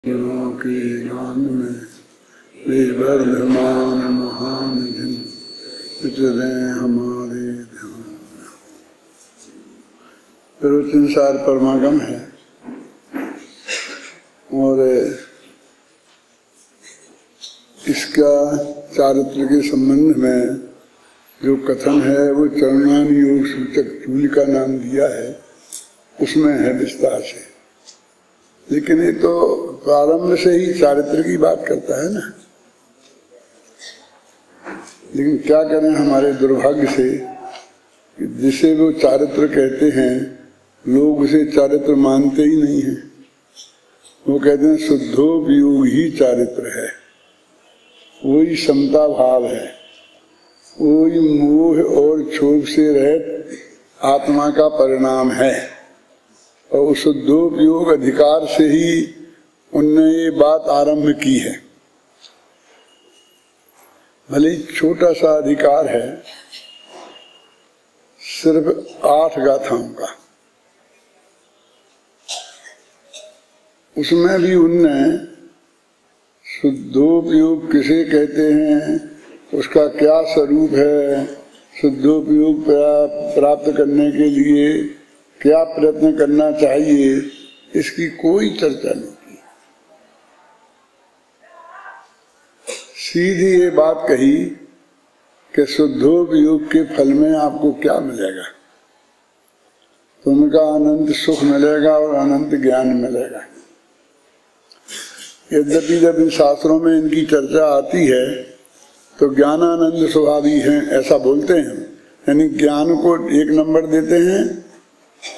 के ज्ञान में विवर्धमान महानिधि विचरें हमारे ध्यान। प्रवचन सार परमागम है और इसका चारित्र के संबंध में जो कथन है वो चरणान योग सूचक चूल का नाम दिया है, उसमें है विस्तार से। लेकिन ये तो प्रारंभ से ही चारित्र की बात करता है ना। लेकिन क्या करें, हमारे दुर्भाग्य से जिसे वो चारित्र कहते हैं लोग उसे चारित्र मानते ही नहीं हैं। वो कहते हैं शुद्धोपयोग ही चारित्र है, वही समता भाव है, वही मोह और क्षोभ से रहित आत्मा का परिणाम है। और शुद्धोपयोग अधिकार से ही उनने ये बात आरंभ की है। भले छोटा सा अधिकार है, सिर्फ 8 गाथाओं का, उसमें भी उनने शुद्धोपयोग किसे कहते हैं, उसका क्या स्वरूप है, शुद्धोपयोग प्राप्त करने के लिए क्या प्रयत्न करना चाहिए, इसकी कोई चर्चा नहीं की। सीधी ये बात कही कि शुद्धोपयोग के फल में आपको क्या मिलेगा, तो उनका अनंत सुख मिलेगा और अनंत ज्ञान मिलेगा। यद्यपि जब इन शास्त्रों में इनकी चर्चा आती है तो ज्ञानानंद स्वभावी हैं ऐसा बोलते हैं, यानी ज्ञान को 1 नंबर देते हैं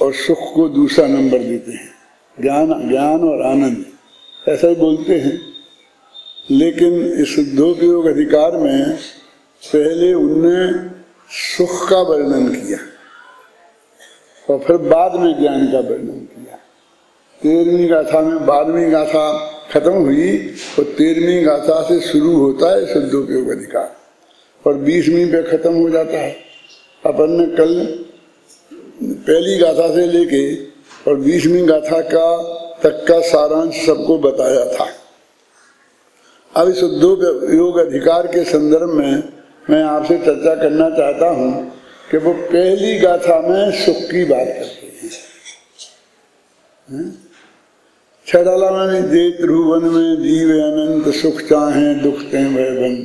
और सुख को दूसरा नंबर देते हैं। ज्ञान और आनंद ऐसा ही बोलते हैं। लेकिन इस शुद्धोपयोग अधिकार में पहले उनने सुख का वर्णन किया और फिर बाद में ज्ञान का वर्णन किया। 13वीं गाथा में 12वीं गाथा खत्म हुई और 13वीं गाथा से शुरू होता है शुद्धोपयोग अधिकार और 20वीं पे खत्म हो जाता है। अपन ने कल पहली गाथा से लेके और 20वीं गाथा का तक का सारांश सबको बताया था। अब इस शुद्धोपयोग अधिकार के संदर्भ में मैं आपसे चर्चा करना चाहता हूं कि वो पहली गाथा में सुख की बात करते हैं। छड़ाला में जे त्रिभुवन में जीव अनंत सुख चाहे दुख ते भय बन।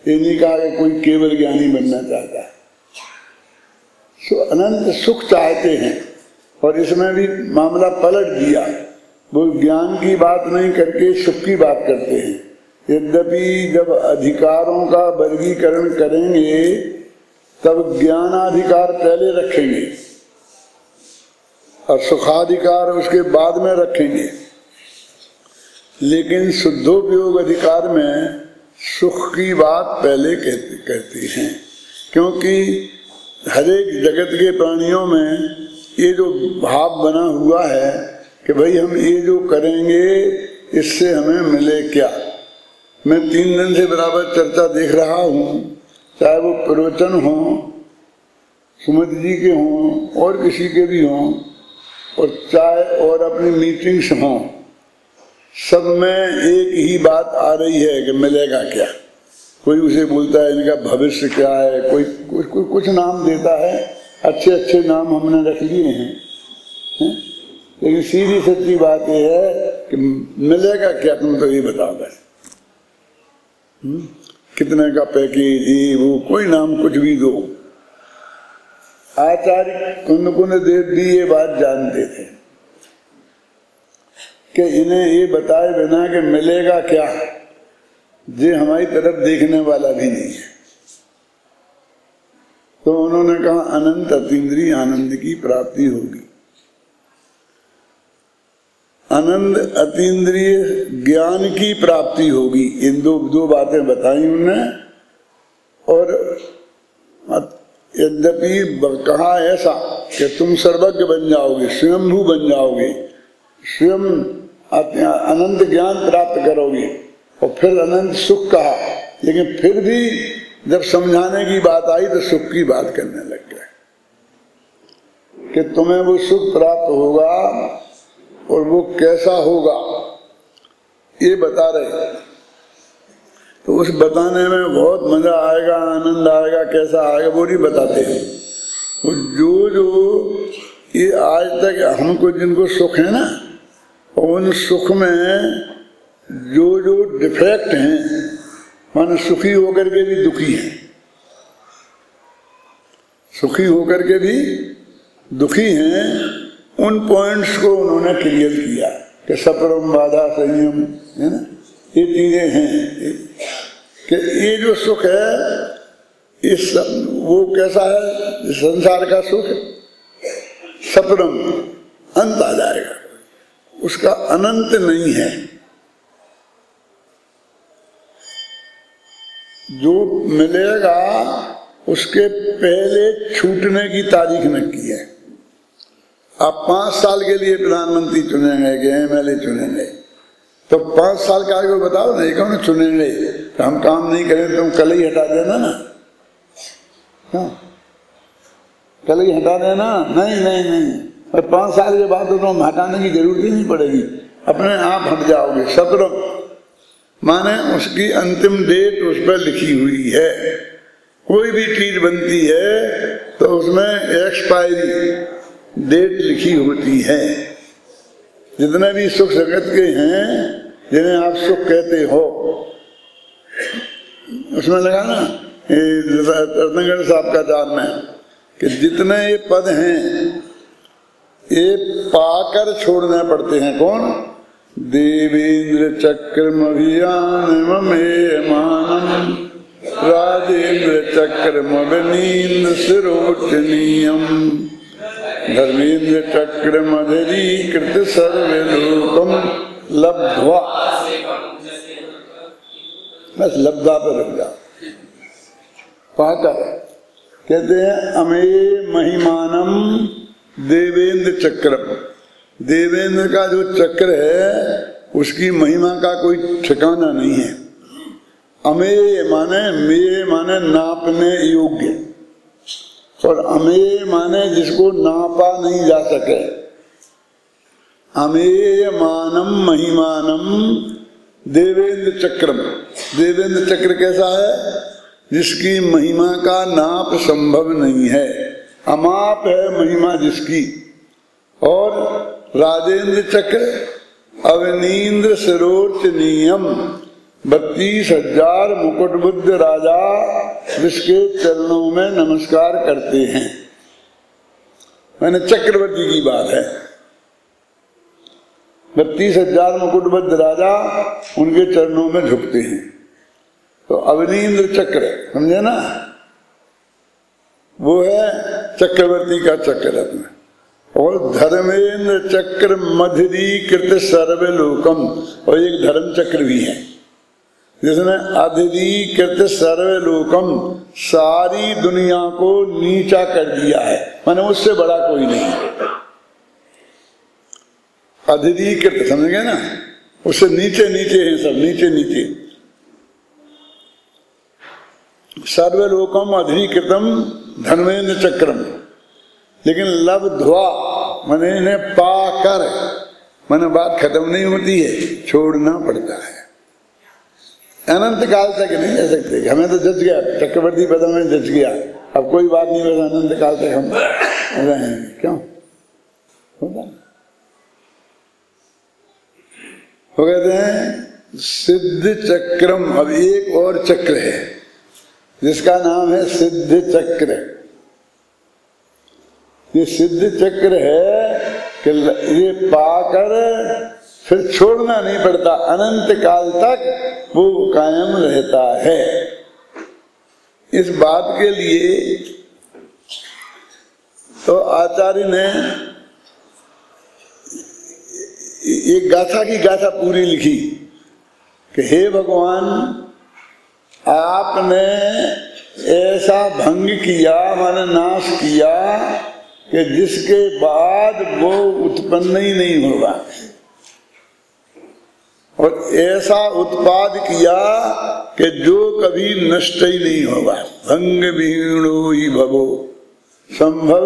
ये नहीं कहा कि कोई केवल ज्ञानी बनना चाहता है, अनंत सुख चाहते हैं। और इसमें भी मामला पलट दिया, वो ज्ञान की बात नहीं करके सुख की बात करते हैं। यद्यपि जब अधिकारों का वर्गीकरण करेंगे तब ज्ञानाधिकार पहले रखेंगे और सुखाधिकार उसके बाद में रखेंगे। लेकिन शुद्धोपयोग अधिकार में सुख की बात पहले कहती हैं, क्योंकि हर एक जगत के प्राणियों में ये जो भाव बना हुआ है कि भाई हम ये जो करेंगे इससे हमें मिले क्या। मैं 3 दिन से बराबर चर्चा देख रहा हूँ, चाहे वो प्रवचन हो, सुमति जी के हों और किसी के भी हों, और चाहे और अपनी मीटिंग्स हों, सब में एक ही बात आ रही है कि मिलेगा क्या। कोई उसे बोलता है इनका भविष्य क्या है, कोई कुछ नाम देता है, अच्छे अच्छे नाम हमने रख लिए हैं, लेकिन सीधी सच्ची बात यह है कि मिलेगा क्या, तुम तो ये बताओ बस। कितने का पैकेज, ये वो, कोई नाम कुछ भी दो। आचार्य कुंद देव भी ये बात जानते थे कि इन्हें ये बताए बिना कि मिलेगा क्या, जे हमारी तरफ देखने वाला भी नहीं है। तो उन्होंने कहा अनंत अतीन्द्रिय आनंद की प्राप्ति होगी, अनंत अतीन्द्रिय ज्ञान की प्राप्ति होगी। इन दो बातें बताई उन्होंने। और यद्यपि कहा ऐसा कि तुम सर्वज्ञ बन जाओगे, स्वयंभू बन जाओगे, स्वयं अनंत ज्ञान प्राप्त करोगे और फिर अनंत सुख कहा, लेकिन फिर भी जब समझाने की बात आई तो सुख की बात करने लग गए कि तुम्हें वो सुख प्राप्त होगा और वो कैसा होगा। ये बता रहे। तो उस बताने में बहुत मजा आएगा, आनंद आएगा, कैसा आएगा वो नहीं बताते हैं। तो जो ये आज तक हमको जिनको सुख है ना, उन सुख में जो डिफेक्ट हैं, माने सुखी होकर के भी दुखी हैं, सुखी होकर के भी दुखी हैं, उन पॉइंट्स को उन्होंने क्लियर किया कि सपरम बाधा संयम, है ना, ये चीजें हैं कि ये जो सुख है इस वो कैसा है, संसार का सुख सपरम अंत आ जाएगा, उसका अनंत नहीं है। जो मिलेगा उसके पहले छूटने की तारीख नक्की है। आप 5 साल के लिए प्रधानमंत्री चुनेंगे कि MLA चुनेंगे, तो 5 साल का आगे बताओ ना, कौन चुनेंगे? तो हम काम नहीं करें तुम कल ही हटा देना ना, कल ही हटा देना, नहीं नहीं नहीं, और 5 साल के बाद तो तुम हटाने की जरूरत ही नहीं पड़ेगी, अपने आप हट जाओगे। सत्रह माने उसकी अंतिम डेट उस पर लिखी हुई है। कोई भी चीज बनती है तो उसमें एक्सपायरी डेट लिखी होती है। जितने भी सुख जगत के हैं जिन्हें आप सुख कहते हो, उसमें लगा ना रत्नगढ़ साहब का दान में कि जितने ये पद हैं ये पाकर छोड़ने पड़ते हैं। कौन? देवेंद्र चक्रमभियानम राजेंद्र चक्रमवनीन्द्र शिरोचनीयम धर्मेंद्र चक्रमधरीकृत सर्वलोकम लब्ध्वा। बस लब्धा पर लग जाओ। पाकर कहते हैं अमे महिमानम देवेंद्र चक्रम। देवेंद्र का जो चक्र है उसकी महिमा का कोई ठिकाना नहीं है। अमेय माने, मेय माने नापने योग्य, और अमेय माने जिसको नापा नहीं जा सके। अमेय मानम महिमानम देवेंद्र चक्रम। देवेंद्र चक्र कैसा है? जिसकी महिमा का नाप संभव नहीं है, अमाप है महिमा जिसकी। और राजेंद्र चक्र अवनीन्द्र शिरोचनीयम 32,000 मुकुटबुद्ध राजा जिसके चरणों में नमस्कार करते हैं। मैंने चक्रवर्ती की बात है। 32,000 मुकुटबुद्ध राजा उनके चरणों में झुकते हैं। तो अवनीन्द्र चक्र समझे ना, वो है चक्रवर्ती का चक्र अपना। और धर्मेंद्र चक्र मधुरीकृत सर्वलोकम, और एक धर्म चक्र भी है जिसने अधिरीकृत सर्वलोकम, सारी दुनिया को नीचा कर दिया है। माने उससे बड़ा कोई नहीं। अधिरीकृत समझ गए ना, उससे नीचे नीचे है सब, नीचे नीचे। सर्वलोकम अधिकृतम धर्मेंद्र चक्रम। लेकिन लब्ध्वा माने इन्हें पाकर, माने बात खत्म नहीं होती है, छोड़ना पड़ता है। अनंत काल तक नहीं रह सकते। हमें तो जच गया, चक्रवर्ती पद में जच गया, अब कोई बात नहीं, बस अनंत काल तक हम रहेंगे। क्यों होगा? वो कहते हैं सिद्ध चक्रम। अब एक और चक्र है जिसका नाम है सिद्ध चक्र। ये सिद्ध चक्र है कि ये पाकर फिर छोड़ना नहीं पड़ता, अनंत काल तक वो कायम रहता है। इस बात के लिए तो आचार्य ने एक गाथा की गाथा पूरी लिखी कि हे भगवान, आपने ऐसा भंग किया, माने नाश किया कि जिसके बाद वो उत्पन्न ही नहीं होगा, और ऐसा उत्पाद किया कि जो कभी नष्ट ही नहीं होगा। भंग विहीणो ही भवो संभव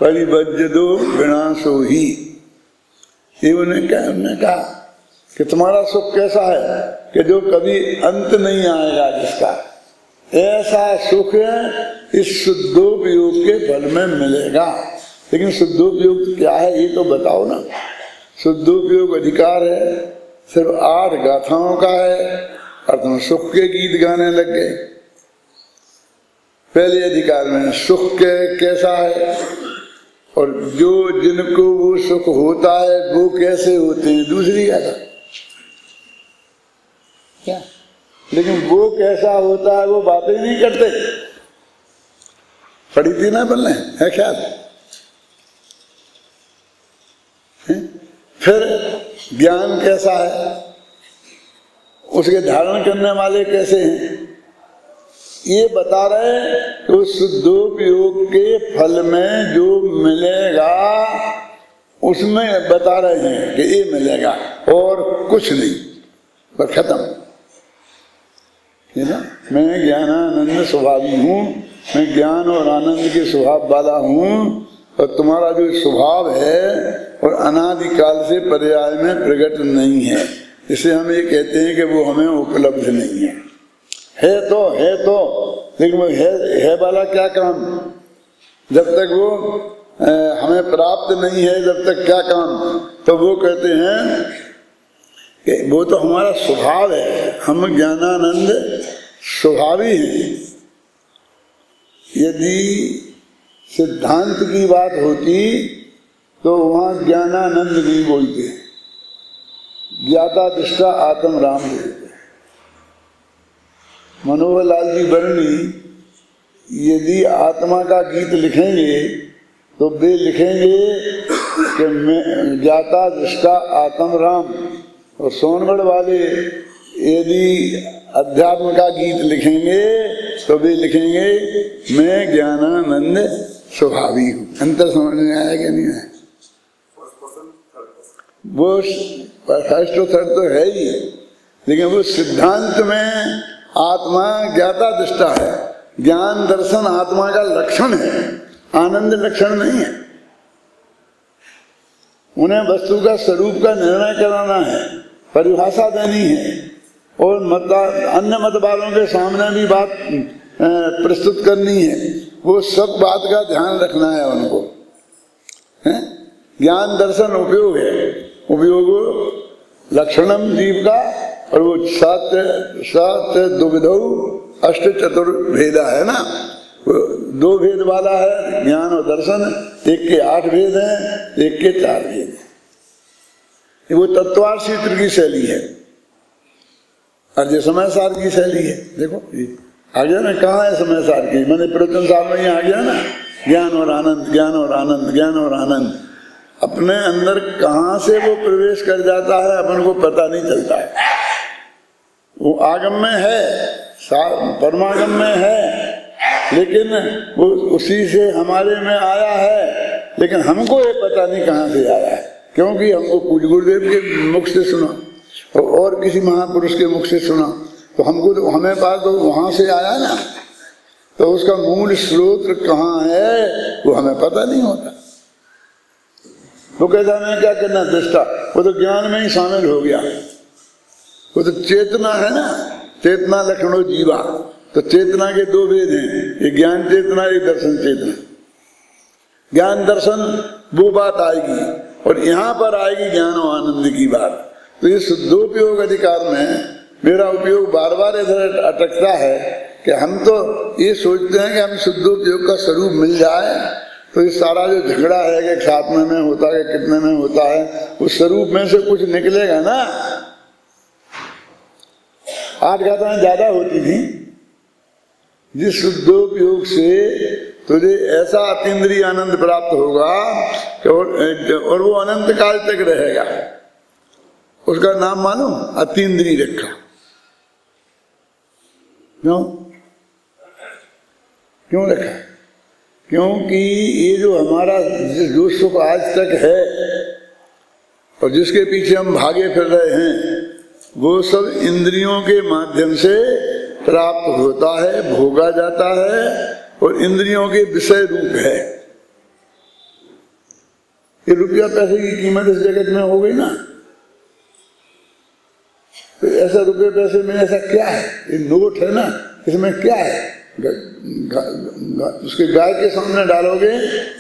परिवज्जदो विनाशो ही। ये उन्हें कहा कि तुम्हारा सुख कैसा है कि जो कभी अंत नहीं आएगा जिसका, ऐसा सुख इस शुद्धोपयोग के फल में मिलेगा। लेकिन शुद्धोपयोग क्या है ये तो बताओ ना। शुद्धोपयोग अधिकार है सिर्फ 8 गाथाओं का है और तुम सुख के गीत गाने लग गए। पहले अधिकार में सुख के कैसा है और जो जिनको वो सुख होता है वो कैसे होते हैं, दूसरी गाथा क्या। लेकिन वो कैसा होता है वो बातें ही नहीं करते। पढ़ी थी ना बनने है ख्याल। फिर ज्ञान कैसा है, उसके धारण करने वाले कैसे हैं, ये बता रहे तो शुद्धोपयोग के फल में जो मिलेगा उसमें बता रहे हैं कि ये मिलेगा और कुछ नहीं, बस खत्म है ना। मैं ज्ञानानंद स्वभावी हूँ, मैं ज्ञान और आनंद के स्वभाव वाला हूँ और तुम्हारा जो स्वभाव है और अनादिकाल से पर्याय में प्रकट नहीं है, इसे हम ये कहते हैं कि वो हमें उपलब्ध नहीं है। है तो लेकिन वो है वाला क्या काम, जब तक वो हमें प्राप्त नहीं है जब तक क्या काम। तो वो कहते हैं कि वो तो हमारा स्वभाव है, हम ज्ञानानंद स्वभावी हैं। यदि सिद्धांत की बात होती तो वहां ज्ञानानंद नहीं बोलते, ज्ञाता दृष्टा आत्म राम बोलते। मनोहर लाल जी बरनी यदि आत्मा का गीत लिखेंगे तो वे लिखेंगे कि मैं ज्ञाता दृष्टा आत्म राम, और सोनगढ़ वाले यदि अध्यात्म का गीत लिखेंगे तो वे लिखेंगे मैं ज्ञानानंद स्वभावी हूँ। अंतर समझ में आया कि नहीं है? वो फर्स्ट और थर्ड तो है ही, लेकिन वो सिद्धांत में आत्मा ज्ञाता दृष्टा है। ज्ञान दर्शन आत्मा का लक्षण है, आनंद लक्षण नहीं है। उन्हें वस्तु का स्वरूप का निर्णय कराना है, परिभाषा देनी है और अन्य मत वालों के सामने भी बात प्रस्तुत करनी है। वो सब बात का ध्यान रखना है उनको। ज्ञान दर्शन उपयोग है, उपयोग लक्षणम जीव का, और वो सात दुविधौ अष्ट चतुर्भेदा है ना, वो 2 भेद वाला है ज्ञान और दर्शन। एक के 8 भेद हैं, एक के 4 भेद हैं। वो तत्वार सूत्र की शैली है और जो समय सार की शैली है। देखो आ गया ना, कहाँ है समय सार की, मैंने प्रवचन साल में ही आ गया ना। ज्ञान और आनंद, ज्ञान और आनंद, ज्ञान और आनंद अपने अंदर कहाँ से वो प्रवेश कर जाता है अपन को पता नहीं चलता है। वो आगम में है, परमागम में है, लेकिन वो उसी से हमारे में आया है, लेकिन हमको ये पता नहीं कहाँ से आया है, क्योंकि हमको पूज्य गुरुदेव के मुख से सुना और किसी महापुरुष के मुख से सुना, तो हमको तो हमें पास तो वहां से आया ना, तो उसका मूल स्रोत कहाँ है वो हमें पता नहीं होता। वो कहता हमें क्या करना दृष्टा, वो तो ज्ञान में ही शामिल हो गया। वो तो चेतना है ना, चेतना लक्षणों जीवा, तो चेतना के 2 भेद हैं, एक ज्ञान चेतना, एक दर्शन चेतना। ज्ञान दर्शन वो बात आएगी और यहाँ पर आएगी ज्ञान और आनंद की बात। तो ये शुद्धोपयोग अधिकार में मेरा उपयोग बार बार इधर अटकता है कि हम तो ये सोचते हैं कि हम शुद्धोपयोग का स्वरूप मिल जाए तो ये सारा जो झगड़ा है कि खात्मे में होता है कितने में होता है, उस स्वरूप में से कुछ निकलेगा ना। 8 गाथाएं ज्यादा होती थी, जिस शुद्धोपयोग से तुझे ऐसा अतीन्द्रिय आनंद प्राप्त होगा और वो अनंत काल तक रहेगा। उसका नाम मालूम अतीन्द्रिय रखा। क्यों रखा? क्योंकि ये जो हमारा जो सुख आज तक है और जिसके पीछे हम भागे फिर रहे हैं, वो सब इंद्रियों के माध्यम से प्राप्त होता है, भोगा जाता है और इंद्रियों के विषय रूप है। ये रुपया पैसे की कीमत इस जगत में हो गई ना, ऐसा रुपये पैसे में ऐसा क्या है, ये नोट है ना, इसमें क्या है? उसके गाय के सामने डालोगे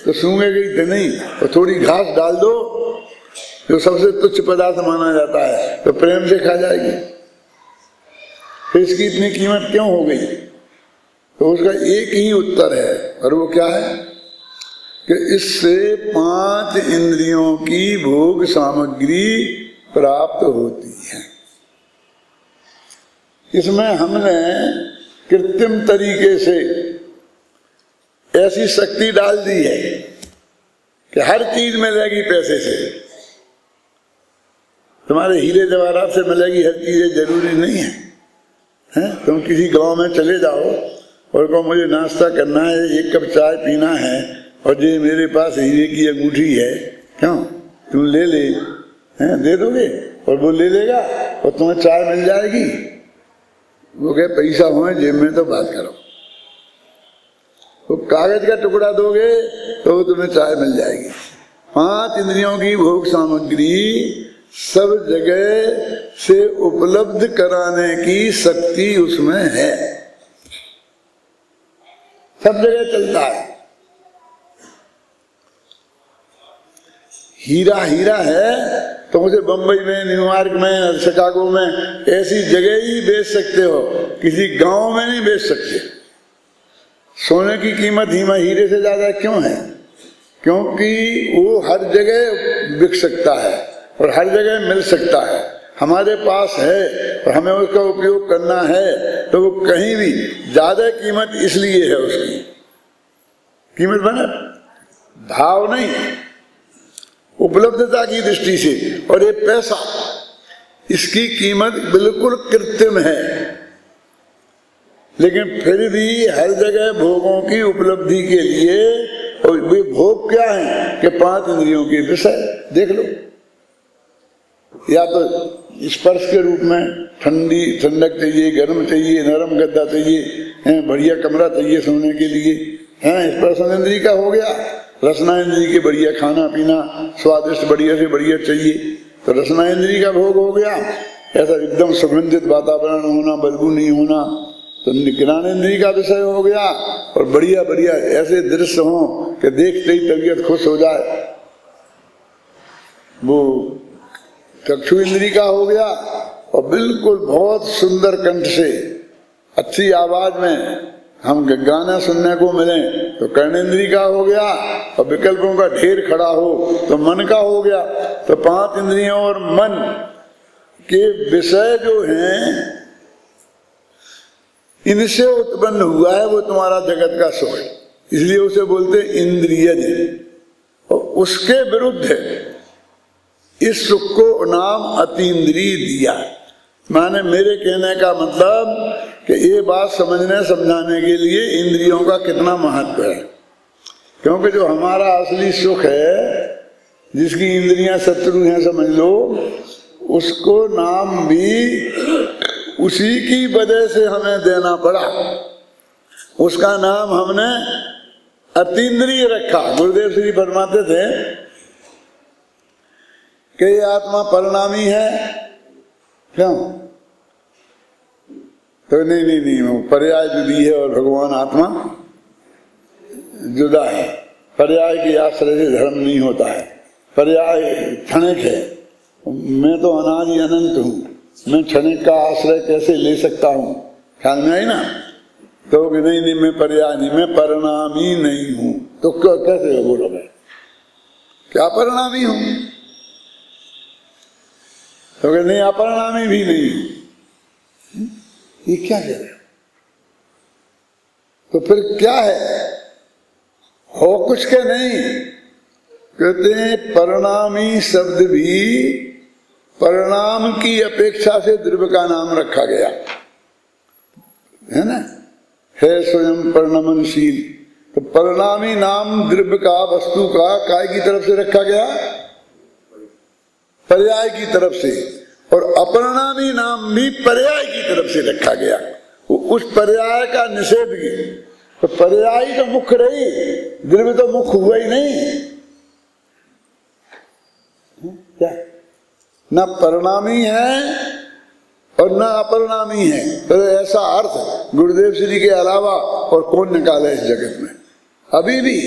तो सूंघेगी तो नहीं, और थोड़ी घास डाल दो जो सबसे तुच्छ पदार्थ माना जाता है तो प्रेम से खा जाएगी। फिर इसकी इतनी कीमत क्यों हो गई? तो उसका एक ही उत्तर है, और वो क्या है कि इससे 5 इंद्रियों की भोग सामग्री प्राप्त होती है। इसमें हमने कृत्रिम तरीके से ऐसी शक्ति डाल दी है कि हर चीज मिलेगी पैसे से। तुम्हारे हीरे जवाहरात से मिलेगी हर चीज, जरूरी नहीं है, हैं? तुम किसी गांव में चले जाओ और कहो मुझे नाश्ता करना है, 1 कप चाय पीना है, और ये मेरे पास हीरे की अंगूठी है, क्यों तुम ले ले, हैं? दे दोगे? और वो ले लेगा और तुम्हें चाय मिल जाएगी। वो कहे पैसा हो जेब में तो बात करो। वो कागज का टुकड़ा दोगे तो वो तुम्हें चाय मिल जाएगी। 5 इंद्रियों की भोग सामग्री सब जगह से उपलब्ध कराने की शक्ति उसमें है, सब जगह चलता है। हीरा हीरा है तो उसे बंबई में, न्यूयॉर्क में, शिकागो में ऐसी जगह ही बेच सकते हो, किसी गांव में नहीं बेच सकते। सोने की कीमत हीरे से ज्यादा क्यों है? क्योंकि वो हर जगह बिक सकता है और हर जगह मिल सकता है। हमारे पास है और हमें उसका उपयोग करना है तो वो कहीं भी ज्यादा कीमत इसलिए है, उसकी कीमत बना भाव नहीं, उपलब्धता की दृष्टि से। और ये पैसा, इसकी कीमत बिल्कुल कृत्रिम है, लेकिन फिर भी हर जगह भोगों की उपलब्धि के लिए, और वे भोग क्या है कि 5 इंद्रियों के विषय देख लो। या तो स्पर्श के रूप में ठंडक चाहिए, गर्म चाहिए, नरम गद्दा चाहिए, बढ़िया कमरा चाहिए सोने के लिए, स्पर्श इंद्री का हो गया। रसना इंद्री के बढ़िया खाना पीना, स्वादिष्ट बढ़िया से बढ़िया चाहिए तो रसना इंद्री का भोग हो गया। ऐसा एकदम सुगंधित वातावरण होना, बदबू नहीं होना तो घ्राण इंद्री का विषय हो गया। और बढ़िया बढ़िया ऐसे दृश्य हो कि देखते ही तबीयत खुश हो जाए, वो चक्षु इंद्री का हो गया। और बिल्कुल बहुत सुंदर कंठ से अच्छी आवाज में हम गाना सुनने को मिले तो कर्णेंद्री का हो गया। और विकल्पों का ढेर खड़ा हो तो मन का हो गया। तो 5 इंद्रियों और मन के विषय जो हैं, इनसे उत्पन्न हुआ है वो तुम्हारा जगत का सुख, इसलिए उसे बोलते इंद्रियज। और उसके विरुद्ध इस सुख को नाम अतीन्द्रिय दिया। माने मेरे कहने का मतलब कि ये बात समझने समझाने के लिए इंद्रियों का कितना महत्व है। क्योंकि जो हमारा असली सुख है, जिसकी इंद्रियां शत्रु हैं समझ लो, उसको नाम भी उसी की वजह से हमें देना पड़ा। उसका नाम हमने अतीन्द्रिय रखा। गुरुदेव श्री फरमाते थे कि ये आत्मा परिणामी है, क्यों? तो नहीं, वो पर्याय जुदी है और भगवान आत्मा जुदा है। पर्याय के आश्रय से धर्म नहीं होता है, पर्याय क्षणिक है। मैं तो अनादि अनंत हूँ, मैं क्षणिक का आश्रय कैसे ले सकता हूँ? ख्याल में आई ना? तो नहीं मैं पर्याय नहीं, मैं परिणामी नहीं हूँ। तो कैसे हो बोलो? मैं क्या परिणामी हूँ? तो नहीं, अपरिणामी भी नहीं। ये क्या कह रहे हो? तो फिर क्या है? हो कुछ के नहीं। कहते हैं परिणामी शब्द भी परिणाम की अपेक्षा से द्रव्य का नाम रखा गया है ना, है स्वयं परिणमनशील। तो परिणामी नाम द्रव्य का, वस्तु का काय की तरफ से रखा गया? पर्याय की तरफ से। और अपरिणामी नाम भी पर्याय की तरफ से रखा गया। उस पर्याय का निषेध की। तो पर्याय तो मुख्य रही, द्रव्य तो मुख्य हुआ ही नहीं। क्या? न परिणामी है और न अपरिणामी है। तो ऐसा अर्थ गुरुदेव श्री के अलावा और कौन निकाले इस जगत में? अभी भी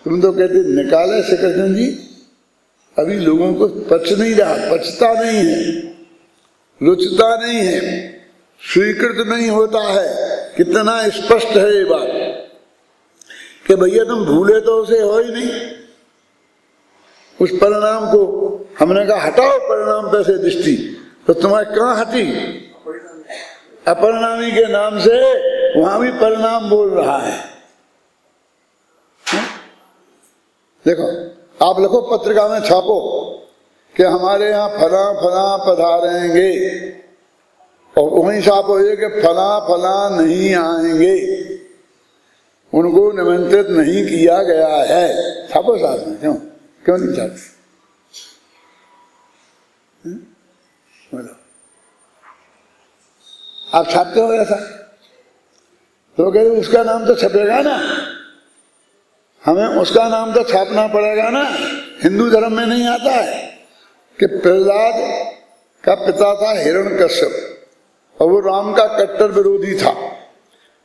तुम तो कहते निकाले श्री कृष्ण जी, अभी लोगों को पच नहीं रहा, पचता नहीं है, रुचता नहीं है, स्वीकृत नहीं होता है। कितना स्पष्ट है ये बात कि भैया तुम भूले तो उसे हो ही नहीं, उस परिणाम को। हमने कहा हटाओ परिणाम पैसे दृष्टि, तो तुम्हारे कहाँ हटी? अपरिणामी के नाम से वहां भी परिणाम बोल रहा है। देखो आप लिखो पत्रिका में छापो कि हमारे यहाँ फला फला पधारेंगे, और वहीं छापो ये कि फला फला नहीं आएंगे, उनको निमंत्रित नहीं किया गया है। छापो साथ में, क्यों नहीं छापते? आप छापते हो ऐसा? तो कहते उसका नाम तो छपेगा ना, हमें उसका नाम तो छापना पड़ेगा ना। हिंदू धर्म में नहीं आता है कि प्रहलाद का पिता था हिरण्यकश्यप, और वो राम का कट्टर विरोधी था।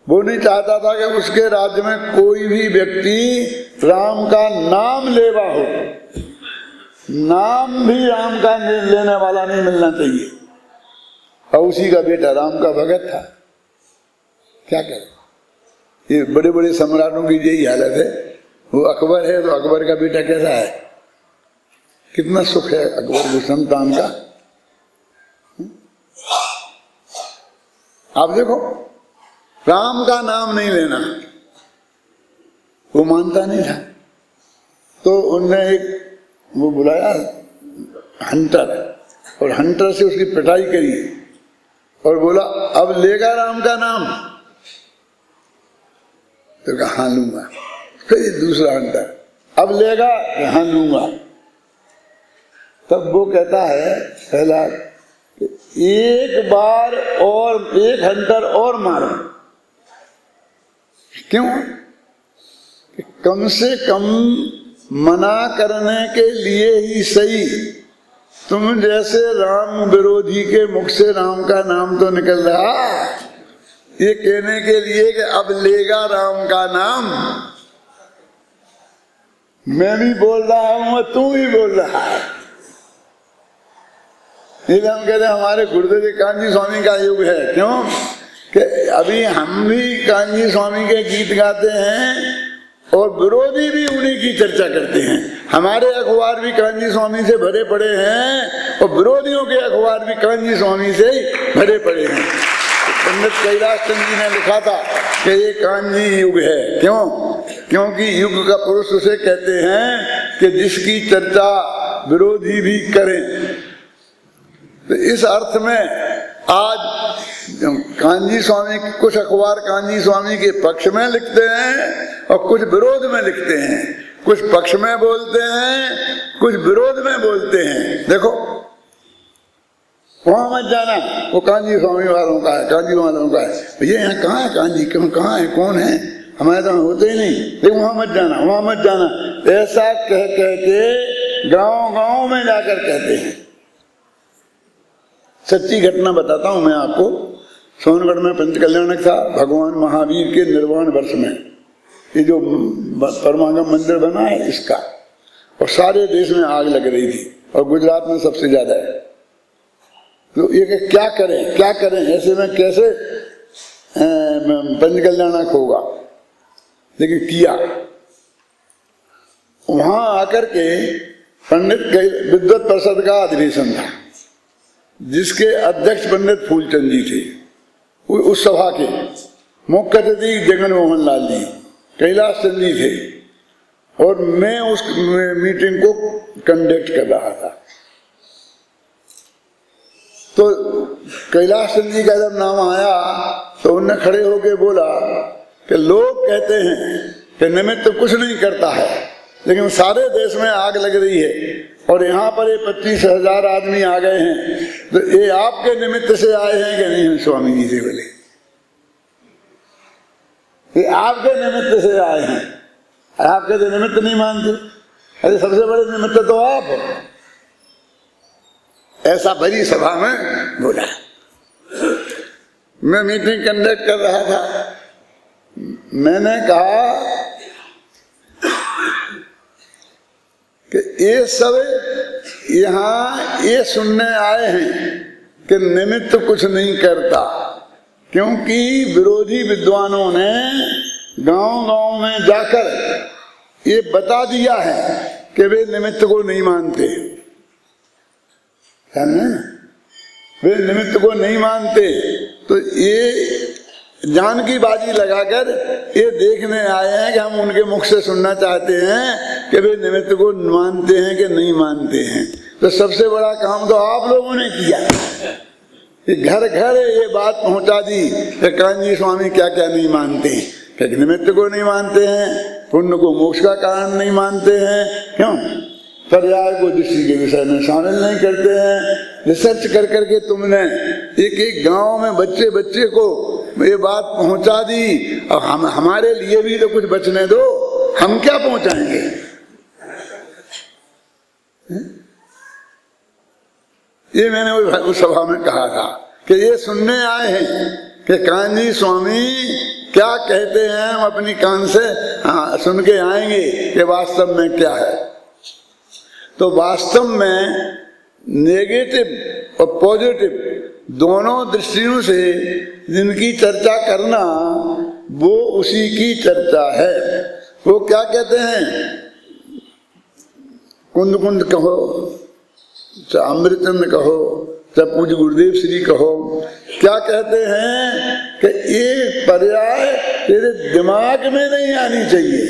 वो नहीं चाहता था कि उसके राज्य में कोई भी व्यक्ति राम का नाम लेवा हो, नाम भी राम का लेने वाला नहीं मिलना चाहिए। और उसी का बेटा राम का भगत था। क्या करे, ये बड़े बड़े सम्राटों की यही हालत है। वो अकबर है तो अकबर का बेटा कैसा है? कितना सुख है अकबर को संतान का। आप देखो राम का नाम नहीं लेना वो मानता नहीं था, तो उनने एक वो बुलाया हंटर, और हंटर से उसकी पिटाई करी और बोला अब लेगा राम का नाम? तो कहा हाँ लूंगा। फिर दूसरा हंटर अब लेगा? हाँ लूंगा। तब वो कहता है पहला एक बार और एक हंटर और मारो। क्यों? कम से कम मना करने के लिए ही सही तुम जैसे राम विरोधी के मुख से राम का नाम तो निकल रहा, ये कहने के लिए कि अब लेगा राम का नाम। मैं भी बोल रहा हूं, तू भी बोल रहा है। इसलिए हम कहते हैं हमारे गुरुदेव जी कान्जी स्वामी का युग है। क्यों कि अभी हम भी कान्जी स्वामी के गीत गाते हैं और विरोधी भी उन्हीं की चर्चा करते हैं। हमारे अखबार भी कान्जी स्वामी से भरे पड़े हैं और विरोधियों के अखबार भी कान्जी स्वामी से भरे पड़े हैं। पंडित कैलाश चंद जी ने लिखा था कि ये कान्जी युग है। क्यों? क्योंकि युग का पुरुष उसे कहते हैं कि जिसकी चर्चा विरोधी भी करें। तो इस अर्थ में आज कान्जी स्वामी, कुछ अखबार कान्जी स्वामी के पक्ष में लिखते हैं और कुछ विरोध में लिखते हैं, कुछ पक्ष में बोलते हैं, कुछ विरोध में बोलते हैं। देखो वहां मत जाना, वो कान्जी स्वामी वालों का है, कान्जी वालों का है। भैया यहाँ कहाँ है कान्जी, कहाँ है, कौन है? हमारे तो होते ही नहीं। लेकिन वहां मत जाना, वहां मत जाना, ऐसा कह के गांव गांव में जाकर कहते हैं। सच्ची घटना बताता हूं मैं आपको। सोनगढ़ में पंचकल्याणक था, भगवान महावीर के निर्वाण वर्ष में ये जो परमागम मंदिर बना है इसका, और सारे देश में आग लग रही थी और गुजरात में सबसे ज्यादा है। तो ये क्या करें, क्या करें, ऐसे में कैसे पंचकल्याणक होगा? लेकिन किया। वहां आकर के पंडित विद्वत परिषद का अधिवेशन था, जिसके अध्यक्ष पंडित फूलचंद जी थे। उस सभा के मुख्य अतिथि जगन मोहन लाल जी, कैलाश चंद जी थे, और मैं उस मीटिंग को कंडक्ट कर रहा था। तो कैलाश चंद जी का जब नाम आया तो उन्होंने खड़े होकर बोला कि लोग कहते हैं कि निमित्त कुछ नहीं करता है, लेकिन सारे देश में आग लग रही है और यहाँ पर ये 25,000 आदमी आ गए हैं, तो ये आपके निमित्त से आए हैं कि नहीं? स्वामी जी से बोले ये आपके निमित्त से आए हैं, आपके तो निमित्त नहीं मानते। अरे सबसे बड़े निमित्त तो आप हो। ऐसा बड़ी सभा में बोला। मैं मीटिंग कंडक्ट कर रहा था, मैंने कहा कि ये सब यहाँ ये सुनने आए हैं कि निमित्त कुछ नहीं करता, क्योंकि विरोधी विद्वानों ने गांव-गांव में जाकर ये बता दिया है कि वे निमित्त को नहीं मानते, वे निमित्त को नहीं मानते। तो ये जान की बाजी लगाकर ये देखने आए हैं कि हम उनके मुख से सुनना चाहते हैं कि वे निमित्त को मानते हैं कि नहीं मानते हैं। तो सबसे बड़ा काम तो आप लोगों ने किया, घर घर ये बात पहुंचा दी कि कान्जी स्वामी क्या क्या नहीं मानते हैं, कि निमित्त को नहीं मानते हैं, पुण्य को मोक्ष का कारण नहीं मानते हैं, क्यों पर्याय को दृष्टि के विषय में शामिल नहीं करते हैं। रिसर्च कर करके तुमने एक एक गांव में बच्चे बच्चे को ये बात पहुंचा दी। और हमारे लिए भी तो कुछ बचने दो, हम क्या पहुंचाएंगे? ये मैंने उस सभा में कहा था कि ये सुनने आए हैं कि कान्जी स्वामी क्या कहते हैं, हम अपनी कान से सुन के आएंगे कि वास्तव में क्या है। तो वास्तव में नेगेटिव और पॉजिटिव दोनों दृष्टियों से जिनकी चर्चा करना वो उसी की चर्चा है। वो क्या कहते हैं, कुंद कुंद कहो, चाहे अमृतचंद कहो, चाहे पूज्य गुरुदेव श्री कहो, क्या कहते हैं कि ये पर्याय तेरे दिमाग में नहीं आनी चाहिए,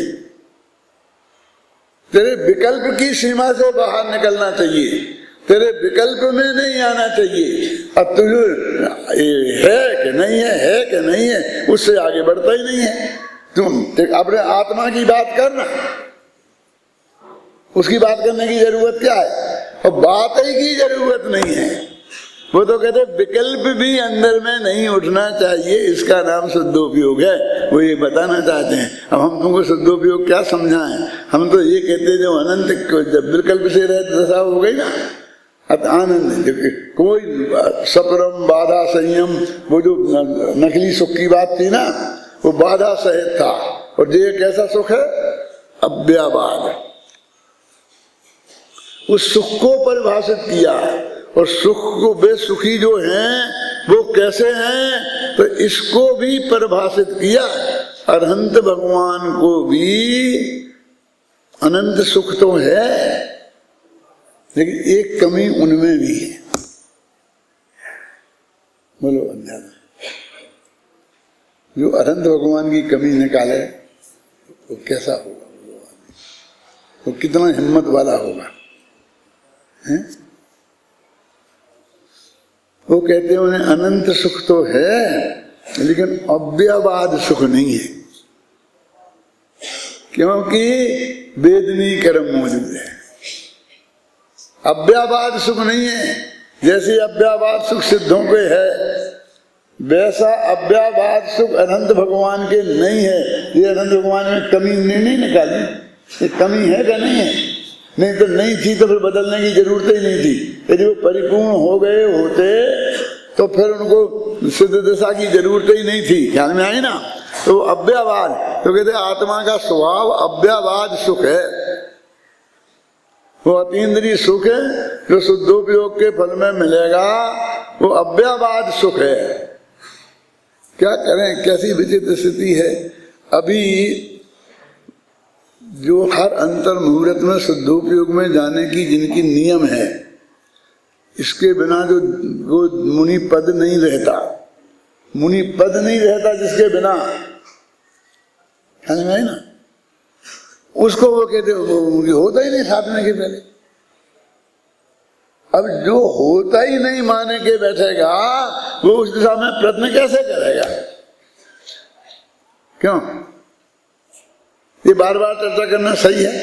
तेरे विकल्प की सीमा से बाहर निकलना चाहिए, तेरे विकल्प में नहीं आना चाहिए। अब तुझे है कि नहीं है कि नहीं है, उससे आगे बढ़ता ही नहीं है। तुम अपने आत्मा की बात करना, उसकी बात करने की जरूरत क्या है, और बात ही की जरूरत नहीं है। वो तो कहते विकल्प भी अंदर में नहीं उठना चाहिए, इसका नाम शुद्धोपयोग है। वो ये बताना चाहते हैं। अब हम तुमको शुद्धोपयोग क्या समझाएं, हम तो ये कहते जो अनंत जब विकल्प से रहे दशा हो गई ना, अब आनंद कोई सपरम बाधा संयम, वो जो नकली सुख की बात थी ना, वो बाधा सहित था। और ये कैसा सुख है, अव्याबाद। उस सुख को परिभाषित किया, और सुख को बेसुखी जो हैं वो कैसे हैं, तो इसको भी परिभाषित किया। अरहंत भगवान को भी अनंत सुख तो है, लेकिन एक कमी उनमें भी है। बोलो अध्यात्म, जो अनंत भगवान की कमी निकाले वो कैसा होगा, वो कितना हिम्मत वाला होगा, हैं? वो कहते हैं उन्हें अनंत सुख तो है, लेकिन अव्ययवाद सुख नहीं है, क्योंकि वेदनी कर्म मौजूद है। अव्ययवाद सुख नहीं है। जैसे अव्ययवाद सुख सिद्धों के है, वैसा अव्ययवाद सुख अनंत भगवान के नहीं है। ये अनंत भगवान में कमी नहीं निकाली, ये कमी है क्या नहीं है? नहीं तो नहीं थी तो फिर बदलने की जरूरत ही नहीं थी। यदि वो परिपूर्ण हो गए होते तो फिर उनको सिद्ध दशा की जरूरत ही नहीं थी। ख्याल में आई ना? तो अव्ययवाद, तो कहते आत्मा का स्वभाव अव्ययवाद सुख है। वो अतीन्द्रिय सुख है जो शुद्धोपयोग के फल में मिलेगा, वो अव्ययवाद सुख है। क्या करें, कैसी विचित्र स्थिति है। अभी जो हर अंतर मुहूर्त में शुद्धोपयोग में जाने की जिनकी नियम है, इसके बिना जो वो मुनि पद नहीं रहता, मुनि पद नहीं रहता जिसके बिना, समझ में आई ना? उसको वो कहते वो होता ही नहीं साधने के पहले। अब जो होता ही नहीं माने के बैठेगा, वो उस दिशा में प्रयत्न कैसे करेगा? क्यों? ये बार बार चर्चा करना सही है?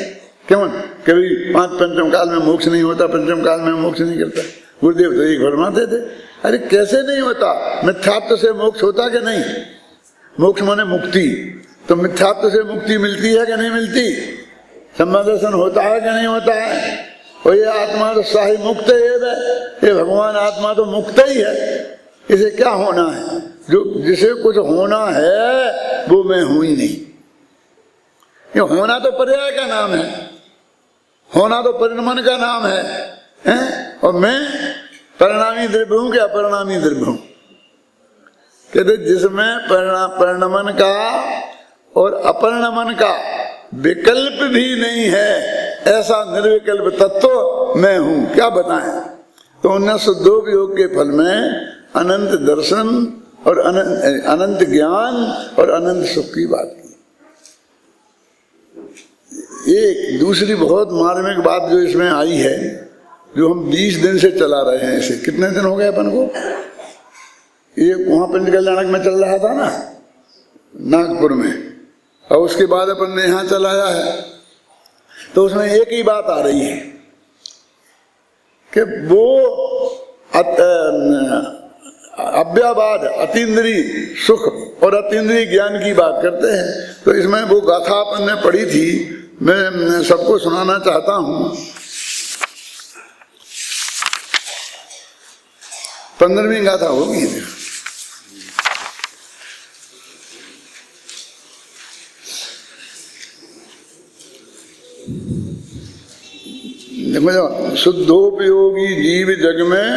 क्यों? कभी 5 पंचम काल में मोक्ष नहीं होता, पंचम काल में मोक्ष नहीं करता। गुरुदेव तो एक फरमाते थे, अरे कैसे नहीं होता? मिथ्यात्व से मोक्ष होता कि नहीं? मोक्ष माने मुक्ति, तो मिथ्यात्व से मुक्ति मिलती है कि नहीं मिलती? सम्मादर्शन होता है कि नहीं होता है? और ये आत्मा तो साही मुक्त है, ये भगवान आत्मा तो मुक्त ही है। इसे क्या होना है? जो जिसे कुछ होना है वो मैं हूं ही नहीं। ये होना तो पर्याय का नाम है, होना तो परिणमन का नाम है, हैं? और मैं परिणामी द्रव्य हूं कि अपरिणामी द्रव्य हूं? कहते जिसमें परिणमन का और अपरिणमन का विकल्प भी नहीं है, ऐसा निर्विकल्प तत्व मैं हूं। क्या बताएं? तो उन्हें शुद्धोपयोग के फल में अनंत दर्शन और अनंत ज्ञान और अनंत सुख की बात की। एक दूसरी बहुत मार्मिक बात जो इसमें आई है, जो हम 20 दिन से चला रहे हैं इसे। कितने दिन हो गए अपन को? ये वहां पंचकल्याणक में चल रहा था ना, नागपुर में, और उसके बाद अपन ने यहां चलाया है। तो उसमें एक ही बात आ रही है कि वो अव्याबाद अतीन्द्रिय सुख और अतीन्द्रिय ज्ञान की बात करते हैं। तो इसमें वो गाथा अपन ने पढ़ी थी, मैं सबको सुनाना चाहता हूं। 15वीं गाथा होगी। देखो, शुद्धोपयोगी जीव जग में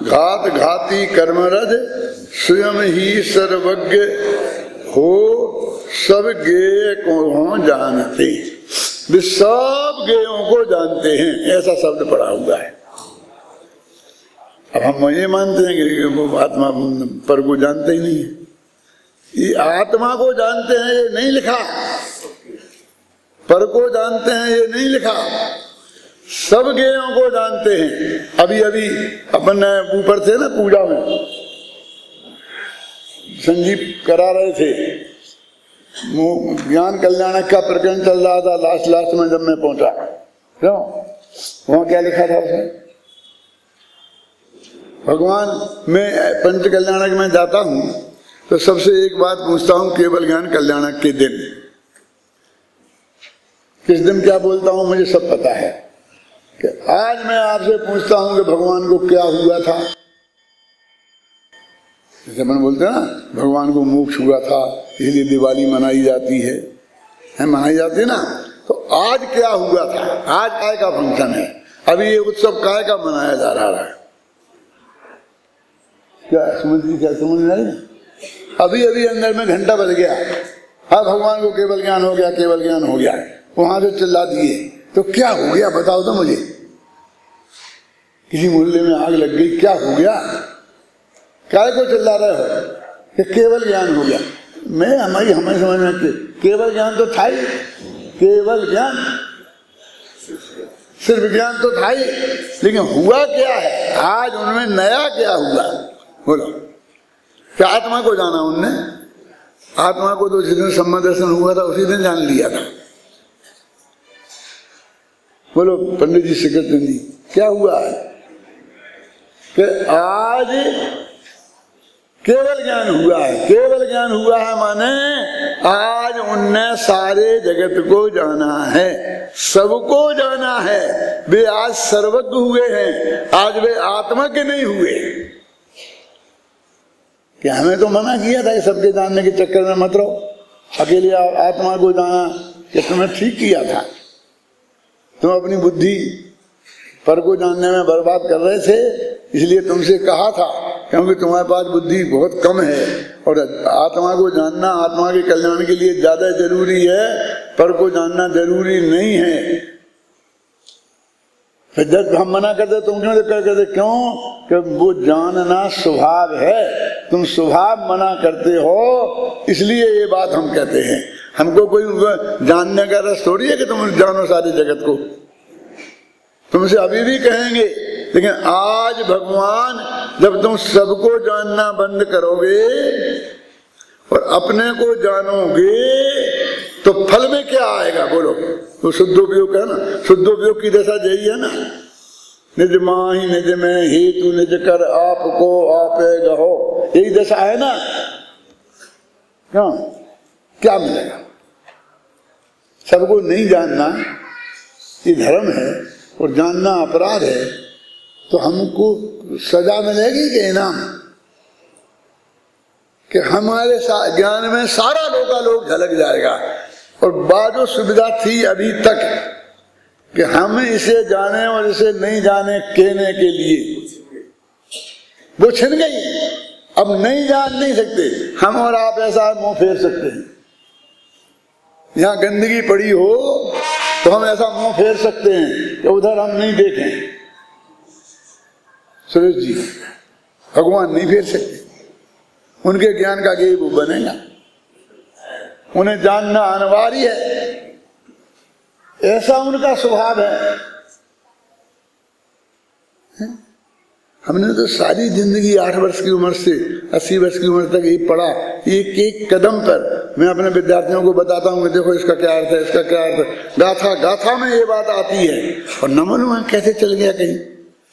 घात घाती कर्मरज स्वयं ही सर्वज्ञ हो, सब गेय को हो जानते। वे सब गेयों को जानते हैं, ऐसा शब्द पड़ा हुआ है। अब हम ये मानते हैं कि वो आत्मा पर को जानते ही नहीं है। ये आत्मा को जानते हैं ये नहीं लिखा, पर को जानते हैं ये नहीं लिखा, सब गेयों को जानते हैं। अभी अभी अपन ऊपर थे ना पूजा में, संजीव करा रहे थे, ज्ञान कल्याणक का प्रकरण चल रहा था। लास्ट में जब मैं पहुंचा, क्यों वहां क्या लिखा था उसमें? भगवान, मैं पंच कल्याणक में जाता हूं तो सबसे एक बात पूछता हूं, केवल ज्ञान कल्याणक के दिन किस दिन क्या बोलता हूं मुझे सब पता है। कि आज मैं आपसे पूछता हूं कि भगवान को क्या हुआ था। जैसे अपन बोलते हैं ना, भगवान को मोक्ष हुआ था इसलिए दिवाली मनाई जाती है, मनाई जाती है ना। तो आज क्या हुआ था? आज काय का फंक्शन है? अभी ये उत्सव काय का मनाया जा रहा है? क्या समझ रही? अभी अभी अंदर में घंटा बज गया, हाँ भगवान को केवल ज्ञान हो गया, केवल ज्ञान हो गया, वहां से चिल्ला दिए। तो क्या हो गया बताओ तो मुझे। किसी मोहल्ले में आग लग गई, क्या हो गया? काय को चिल्ला रहे हो कि केवल ज्ञान हो गया? मैं हमारी समझ में केवल ज्ञान तो था ही, केवल ज्ञान सिर्फ ज्ञान तो था ही, लेकिन हुआ क्या है आज उनमें? नया क्या हुआ बोलो? क्या आत्मा को जाना उनने? आत्मा को तो जिस दिन सम्मा दर्शन हुआ था उसी दिन जान लिया था। बोलो पंडित जी, श्रीकृष्ण जी, क्या हुआ है कि आज केवल ज्ञान हुआ है? केवल ज्ञान हुआ है माने आज उनने सारे जगत को जाना है, सबको जाना है। वे आज सर्वज्ञ हुए हैं, आज वे आत्मा के नहीं हुए। कि हमें तो मना किया था सबके जानने के चक्कर में मत रहो, अकेले आत्मा को जाना कि तुमने ठीक किया था। तुम अपनी बुद्धि पर को जानने में बर्बाद कर रहे थे, इसलिए तुमसे कहा था, क्योंकि तुम्हारे पास बुद्धि बहुत कम है और आत्मा को जानना आत्मा के कल्याण के लिए ज्यादा जरूरी है, पर को जानना जरूरी नहीं है। फिर जब हम मना करते तुम क्यों करते? क्यों? कि वो जानना स्वभाव है, तुम स्वभाव मना करते हो, इसलिए ये बात हम कहते हैं। हमको कोई उनको जानने का रस थोड़ी है कि तुम जानो सारे जगत को। तुमसे अभी भी कहेंगे, लेकिन आज भगवान जब तुम सबको जानना बंद करोगे और अपने को जानोगे तो फल में क्या आएगा बोलो? तो शुद्धोपयोग है ना, शुद्धोपयोग की दशा यही है ना। निज माही निज में हेतु निज कर आपको आपे गहो, यही दशा है ना। क्यों? क्या मिलेगा? सबको नहीं जानना ये धर्म है और जानना अपराध है, तो हमको सजा मिलेगी कि इनाम? कि हमारे ज्ञान में सारा लोकालोक झलक जाएगा। और बाजो सुविधा थी अभी तक कि हम इसे जाने और इसे नहीं जाने कहने के लिए, वो छिन गई। अब नहीं जान नहीं सकते हम और आप, ऐसा मुंह फेर सकते हैं। यहाँ गंदगी पड़ी हो तो हम ऐसा मुंह फेर सकते हैं कि उधर हम नहीं देखें। सुरेश जी, भगवान नहीं फेर सकते, उनके ज्ञान का गेय वो बनेगा, उन्हें जानना अनिवार्य है, ऐसा उनका स्वभाव है। हमने तो सारी जिंदगी 8 वर्ष की उम्र से 80 वर्ष की उम्र तक ये पढ़ा। एक एक कदम पर मैं अपने विद्यार्थियों को बताता हूँ, देखो इसका क्या अर्थ है, इसका क्या अर्थ है। गाथा गाथा में ये बात आती है और न मालूम कैसे चल गया कहीं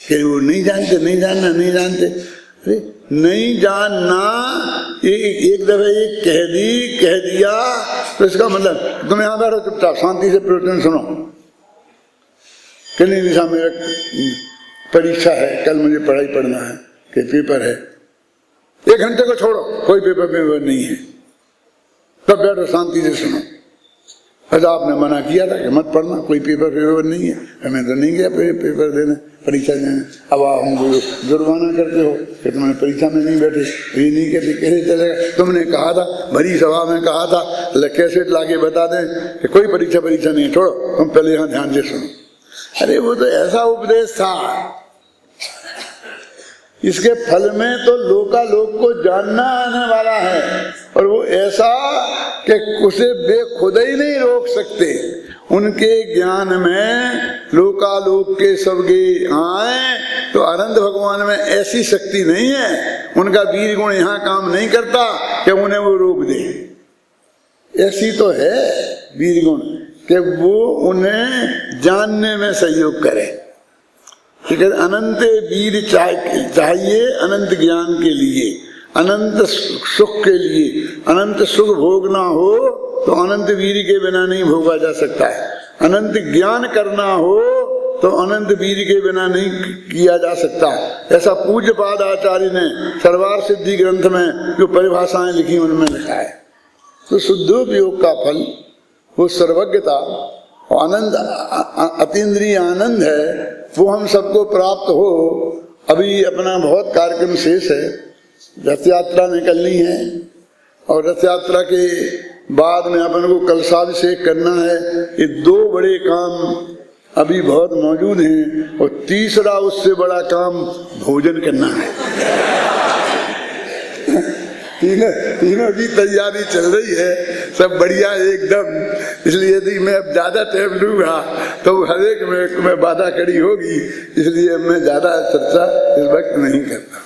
कि वो नहीं जानते, नहीं जानना, नहीं जानते। अरे नहीं जानना, एक दफे ये कह दिया तो इसका मतलब तुम यहाँ बैठो चुपचाप, शांति से प्रवचन सुनो। कल दिशा मेरा परीक्षा है, कल मुझे पढ़ाई पढ़ना है कि पेपर है, 1 घंटे को छोड़ो, कोई पेपर नहीं है, तब बैठो शांति से सुनो। अच्छा आपने मना किया था कि मत पढ़ना, कोई पेपर नहीं है, हमें तो नहीं गया पेपर देने, परीक्षा देने। अब आप हमको जुर्माना करते हो कि तुमने परीक्षा में नहीं बैठे, ये नहीं कहते, कैसे चलेगा। तुमने कहा था, भरी सभा में कहा था, कैसेट लाके बता दें कि कोई परीक्षा नहीं, छोड़ो, तुम पहले यहाँ ध्यान से सुनो। अरे वो तो ऐसा उपदेश था, इसके फल में तो लोकालोक को जानना आने वाला है। और वो ऐसा कि उसे बेखुद ही नहीं रोक सकते। उनके ज्ञान में लोकालोक के सबके आए तो अनंत भगवान में ऐसी शक्ति नहीं है, उनका वीर गुण यहाँ काम नहीं करता कि उन्हें वो रोक दे। ऐसी तो है वीर गुण कि वो उन्हें जानने में सहयोग करे। ठीक है, अनंत वीर चाहिए अनंत ज्ञान के लिए, अनंत सुख के लिए। अनंत सुख भोगना हो तो अनंत वीर के बिना नहीं भोगा जा सकता है। अनंत ज्ञान करना हो तो अनंत वीर के बिना नहीं किया जा सकता। ऐसा पूज्यपाद आचार्य ने सर्वार सिद्धि ग्रंथ में जो परिभाषाएं लिखी उनमें लिखा है। तो शुद्धोपयोग का फल वो सर्वज्ञता और आनंद, अतीन्द्रिय आनंद है, वो हम सबको प्राप्त हो। अभी अपना बहुत कार्यक्रम शेष है, रथ यात्रा निकलनी है और रथ यात्रा के बाद में अपन को कलशाभिषेक करना है। ये 2 बड़े काम अभी बहुत मौजूद हैं और तीसरा उससे बड़ा काम भोजन करना है। तीनों की तैयारी चल रही है, सब बढ़िया एकदम। इसलिए यदि मैं अब ज्यादा टाइम लूंगा तो हर एक में बाधा खड़ी होगी, इसलिए मैं ज्यादा चर्चा इस वक्त नहीं करता।